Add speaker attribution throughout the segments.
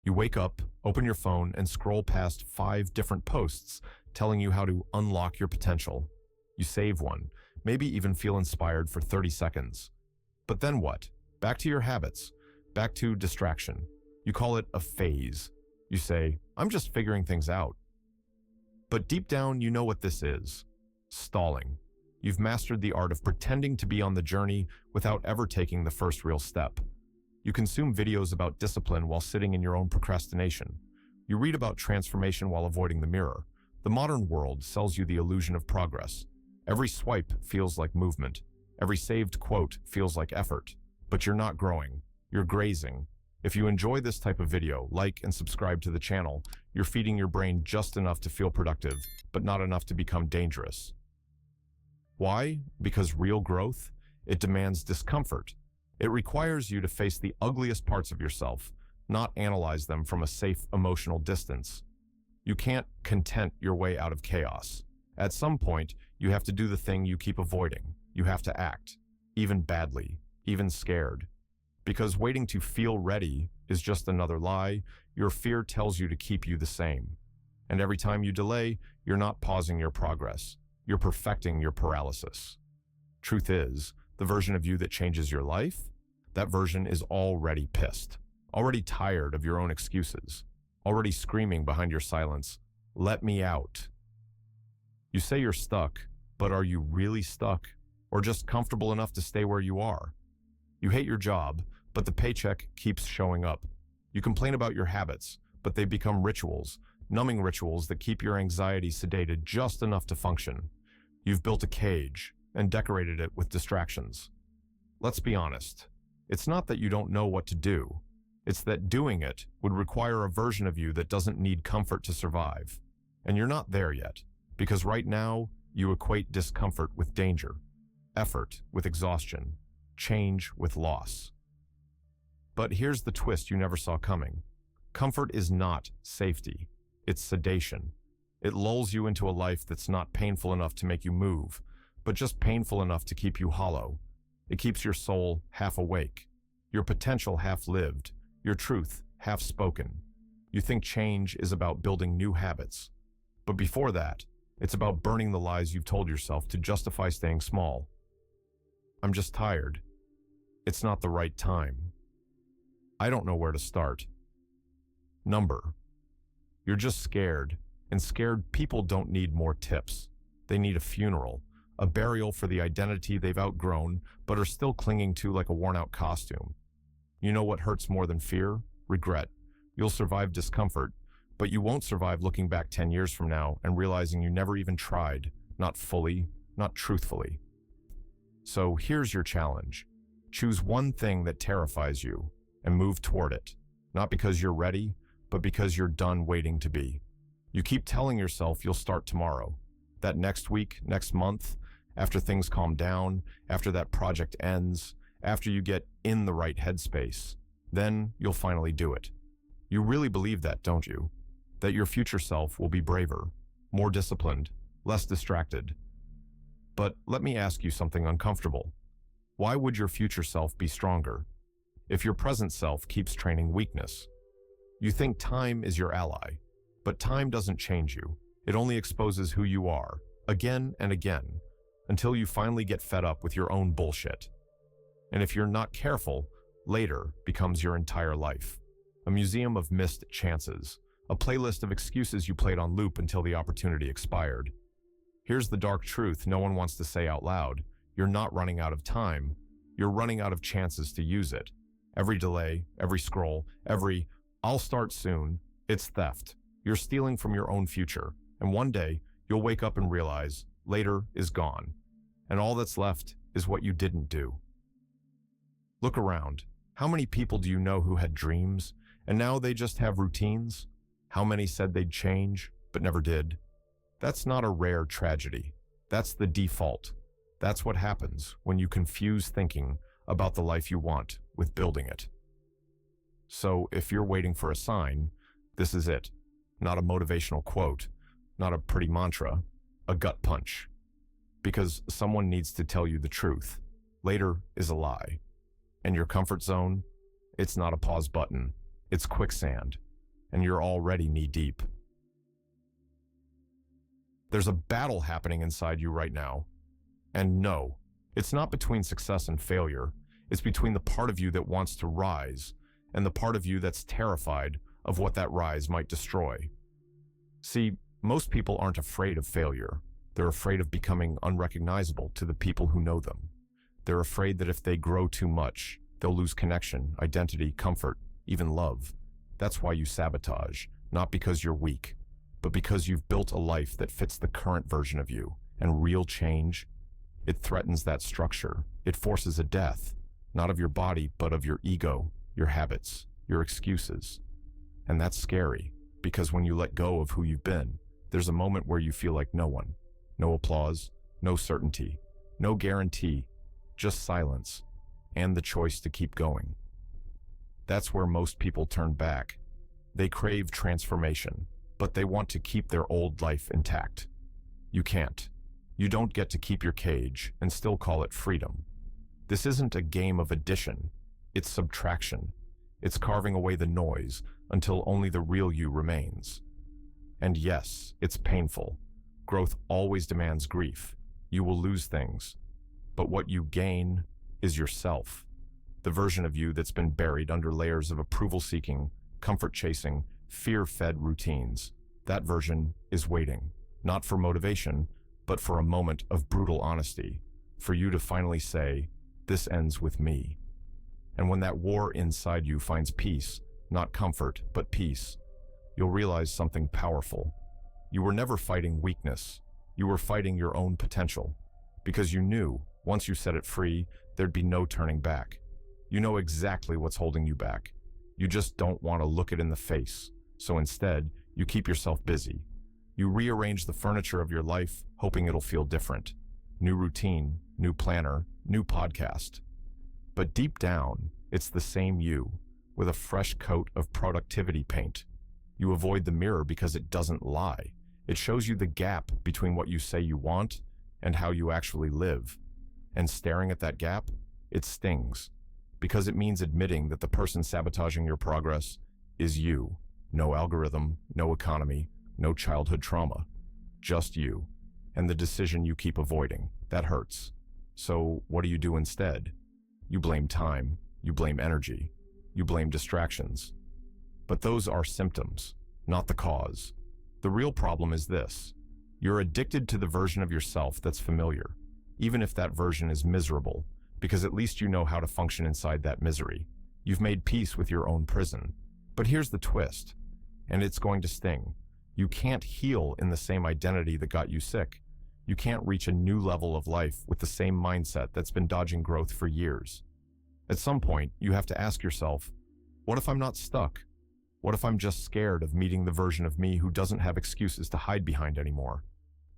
Speaker 1: You wake up, open your phone, and scroll past 5 different posts telling you how to unlock your potential. You save one, maybe even feel inspired for 30 seconds. But then what? Back to your habits, back to distraction. You call it a phase. You say, I'm just figuring things out. But deep down, you know what this is. Stalling. You've mastered the art of pretending to be on the journey without ever taking the first real step. You consume videos about discipline while sitting in your own procrastination. You read about transformation while avoiding the mirror. The modern world sells you the illusion of progress. Every swipe feels like movement. Every saved quote feels like effort. But you're not growing. You're grazing. If you enjoy this type of video, like and subscribe to the channel. You're feeding your brain just enough to feel productive, but not enough to become dangerous. Why? Because real growth, it demands discomfort. It requires you to face the ugliest parts of yourself, not analyze them from a safe emotional distance. You can't content your way out of chaos. At some point, you have to do the thing you keep avoiding. You have to act, even badly, even scared. Because waiting to feel ready is just another lie. Your fear tells you to keep you the same. And every time you delay, you're not pausing your progress. You're perfecting your paralysis. Truth is, the version of you that changes your life, that version is already pissed, already tired of your own excuses, already screaming behind your silence, "Let me out." You say you're stuck, but are you really stuck? Or just comfortable enough to stay where you are? You hate your job, but the paycheck keeps showing up. You complain about your habits, but they become rituals, numbing rituals that keep your anxiety sedated just enough to function. You've built a cage and decorated it with distractions. Let's be honest. It's not that you don't know what to do. It's that doing it would require a version of you that doesn't need comfort to survive. And you're not there yet, because right now you equate discomfort with danger, effort with exhaustion, change with loss. But here's the twist you never saw coming. Comfort is not safety. It's sedation. It lulls you into a life that's not painful enough to make you move, but just painful enough to keep you hollow. It keeps your soul half awake, your potential half lived, your truth half spoken. You think change is about building new habits. But before that, it's about burning the lies you've told yourself to justify staying small. I'm just tired. It's not the right time. I don't know where to start. Number. You're just scared, and scared people don't need more tips. They need a funeral, a burial for the identity they've outgrown but are still clinging to like a worn-out costume. You know what hurts more than fear? Regret. You'll survive discomfort, but you won't survive looking back 10 years from now and realizing you never even tried, not fully, not truthfully. So here's your challenge. Choose one thing that terrifies you and move toward it, not because you're ready, but because you're done waiting to be. You keep telling yourself you'll start tomorrow, that next week, next month, after things calm down, after that project ends, after you get in the right headspace, then you'll finally do it. You really believe that, don't you? That your future self will be braver, more disciplined, less distracted. But let me ask you something uncomfortable. Why would your future self be stronger if your present self keeps training weakness? You think time is your ally, but time doesn't change you. It only exposes who you are, again and again, until you finally get fed up with your own bullshit. And if you're not careful, later becomes your entire life. A museum of missed chances, a playlist of excuses you played on loop until the opportunity expired. Here's the dark truth no one wants to say out loud. You're not running out of time. You're running out of chances to use it. Every delay, every scroll, every "I'll start soon," it's theft. You're stealing from your own future. And one day, you'll wake up and realize later is gone. And all that's left is what you didn't do. Look around. How many people do you know who had dreams, and now they just have routines? How many said they'd change, but never did? That's not a rare tragedy. That's the default. That's what happens when you confuse thinking about the life you want with building it. So if you're waiting for a sign, this is it. Not a motivational quote, not a pretty mantra, a gut punch. Because someone needs to tell you the truth. Later is a lie. And your comfort zone, it's not a pause button, it's quicksand. and you're already knee-deep. There's a battle happening inside you right now. And no, it's not between success and failure. It's between the part of you that wants to rise and the part of you that's terrified of what that rise might destroy. See, most people aren't afraid of failure. They're afraid of becoming unrecognizable to the people who know them. They're afraid that if they grow too much, they'll lose connection, identity, comfort, even love. That's why you sabotage, not because you're weak, but because you've built a life that fits the current version of you. And real change, it threatens that structure. It forces a death, not of your body, but of your ego, your habits, your excuses. And that's scary, because when you let go of who you've been, there's a moment where you feel like no one. No applause, no certainty, no guarantee, just silence, and the choice to keep going. That's where most people turn back. They crave transformation, but they want to keep their old life intact. You can't. You don't get to keep your cage and still call it freedom. This isn't a game of addition, it's subtraction. It's carving away the noise until only the real you remains. And yes, it's painful. Growth always demands grief. You will lose things. But what you gain is yourself. The version of you that's been buried under layers of approval-seeking, comfort-chasing, fear-fed routines. That version is waiting, not for motivation, but for a moment of brutal honesty, for you to finally say, "This ends with me." And when that war inside you finds peace, not comfort, but peace, you'll realize something powerful. You were never fighting weakness. You were fighting your own potential, because you knew, once you set it free, there'd be no turning back. You know exactly what's holding you back. You just don't want to look it in the face. So instead, you keep yourself busy. You rearrange the furniture of your life, hoping it'll feel different. New routine, new planner, new podcast. But deep down, it's the same you, with a fresh coat of productivity paint. You avoid the mirror because it doesn't lie. It shows you the gap between what you say you want and how you actually live. And staring at that gap, it stings, because it means admitting that the person sabotaging your progress is you. No algorithm, no economy, no childhood trauma. Just you. And the decision you keep avoiding. That hurts. So what do you do instead? You blame time. You blame energy. You blame distractions. But those are symptoms, not the cause. The real problem is this. You're addicted to the version of yourself that's familiar, even if that version is miserable, because at least you know how to function inside that misery. You've made peace with your own prison. But here's the twist, and it's going to sting. You can't heal in the same identity that got you sick. You can't reach a new level of life with the same mindset that's been dodging growth for years. At some point, you have to ask yourself, what if I'm not stuck? What if I'm just scared of meeting the version of me who doesn't have excuses to hide behind anymore?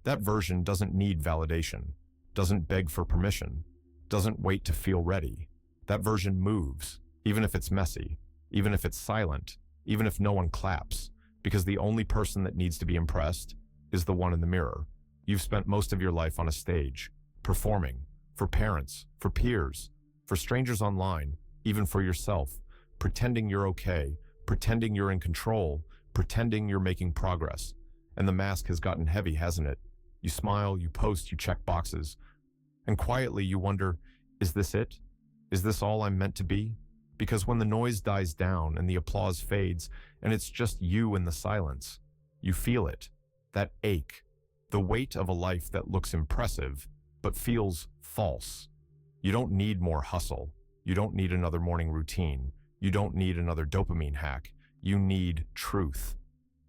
Speaker 1: That version doesn't need validation, doesn't beg for permission, doesn't wait to feel ready. That version moves, even if it's messy, even if it's silent, even if no one claps, because the only person that needs to be impressed is the one in the mirror. You've spent most of your life on a stage, performing, for parents, for peers, for strangers online, even for yourself, pretending you're okay, pretending you're in control, pretending you're making progress. And the mask has gotten heavy, hasn't it? You smile, you post, you check boxes, and quietly you wonder, is this it? Is this all I'm meant to be? Because when the noise dies down and the applause fades and it's just you in the silence, you feel it, that ache, the weight of a life that looks impressive but feels false. You don't need more hustle. You don't need another morning routine. You don't need another dopamine hack. You need truth.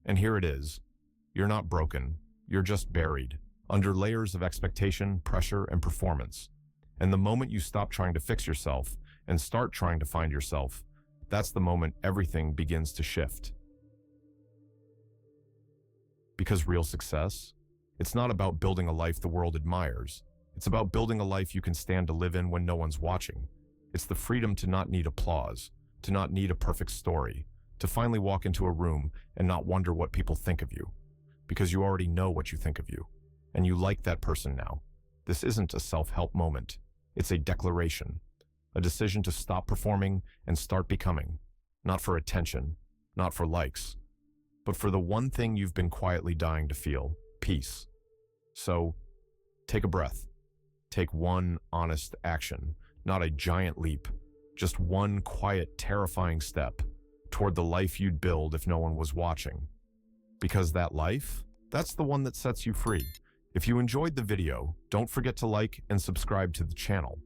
Speaker 1: And here it is. You're not broken. You're just buried under layers of expectation, pressure, and performance. And the moment you stop trying to fix yourself and start trying to find yourself, that's the moment everything begins to shift. Because real success, it's not about building a life the world admires. It's about building a life you can stand to live in when no one's watching. It's the freedom to not need applause, to not need a perfect story, to finally walk into a room and not wonder what people think of you, because you already know what you think of you, and you like that person now. This isn't a self-help moment. It's a declaration, a decision to stop performing and start becoming, not for attention, not for likes, but for the one thing you've been quietly dying to feel, peace. So, take a breath. Take one honest action, not a giant leap, just one quiet, terrifying step toward the life you'd build if no one was watching. Because that life, that's the one that sets you free. If you enjoyed the video, don't forget to like and subscribe to the channel.